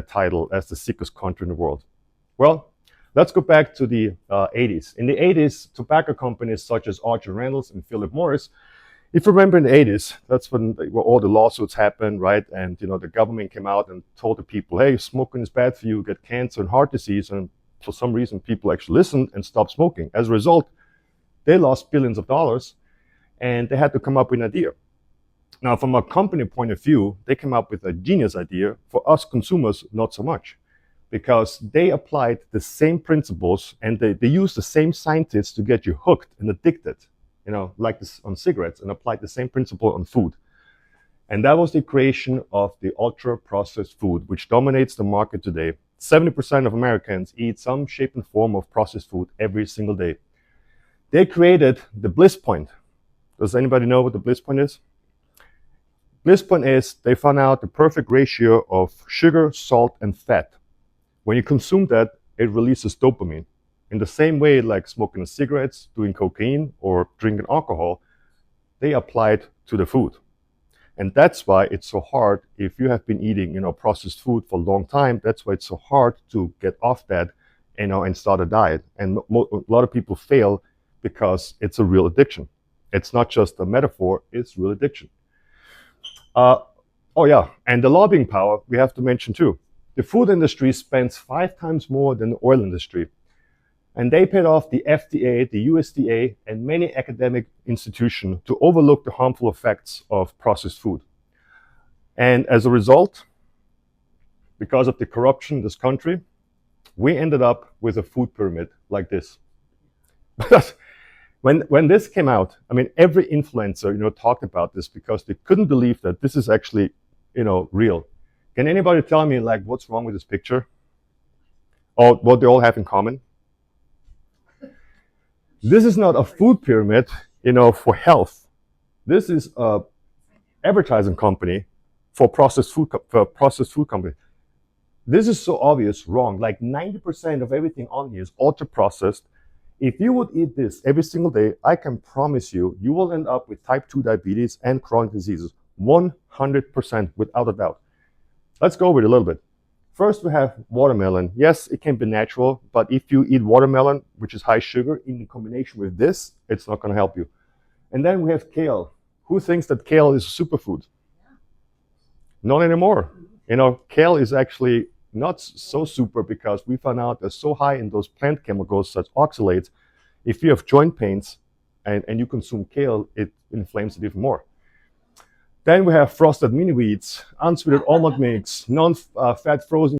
title as the sickest country in the world? Well, let's go back to the 80s. In the 80s, tobacco companies such as Archer Reynolds and Philip Morris, if you remember in the 80s, that's when all the lawsuits happened, right? And the government came out and told the people, hey, smoking is bad for you, you get cancer and heart disease. And for some reason, people actually listened and stopped smoking. As a result, they lost billions of dollars and they had to come up with an idea. Now, from a company point of view, they came up with a genius idea. For us consumers, not so much, because they applied the same principles and they used the same scientists to get you hooked and addicted, like this on cigarettes, and applied the same principle on food. And that was the creation of the ultra-processed food, which dominates the market today. 70% of Americans eat some shape and form of processed food every single day. They created the bliss point. Does anybody know what the bliss point is? Bliss point is they found out the perfect ratio of sugar, salt, and fat. When you consume that, it releases dopamine. In the same way like smoking cigarettes, doing cocaine, or drinking alcohol, they apply it to the food. And that's why it's so hard if you have been eating, processed food for a long time. That's why it's so hard to get off that, and start a diet. And a lot of people fail because it's a real addiction. It's not just a metaphor, it's real addiction. Oh yeah, and the lobbying power we have to mention too. The food industry spends 5 times more than the oil industry. And they paid off the FDA, the USDA, and many academic institutions to overlook the harmful effects of processed food. And as a result, because of the corruption in this country, we ended up with a food pyramid like this. When this came out, every influencer, talked about this because they couldn't believe that this is actually, real. Can anybody tell me, what's wrong with this picture? Or what they all have in common? This is not a food pyramid, for health. This is a advertising company for processed food company. This is so obvious wrong. Like 90% of everything on here is ultra processed. If you would eat this every single day, I can promise you, you will end up with type 2 diabetes and chronic diseases. 100% without a doubt. Let's go over it a little bit. First, we have watermelon. Yes, it can be natural, but if you eat watermelon, which is high sugar, in combination with this, it's not going to help you. And then we have kale. Who thinks that kale is a superfood? Not anymore. Kale is actually not so super because we found out they're so high in those plant chemicals such as oxalates. If you have joint pains and you consume kale, it inflames it even more. Then we have frosted mini wheats, unsweetened almond mix, non-fat frozen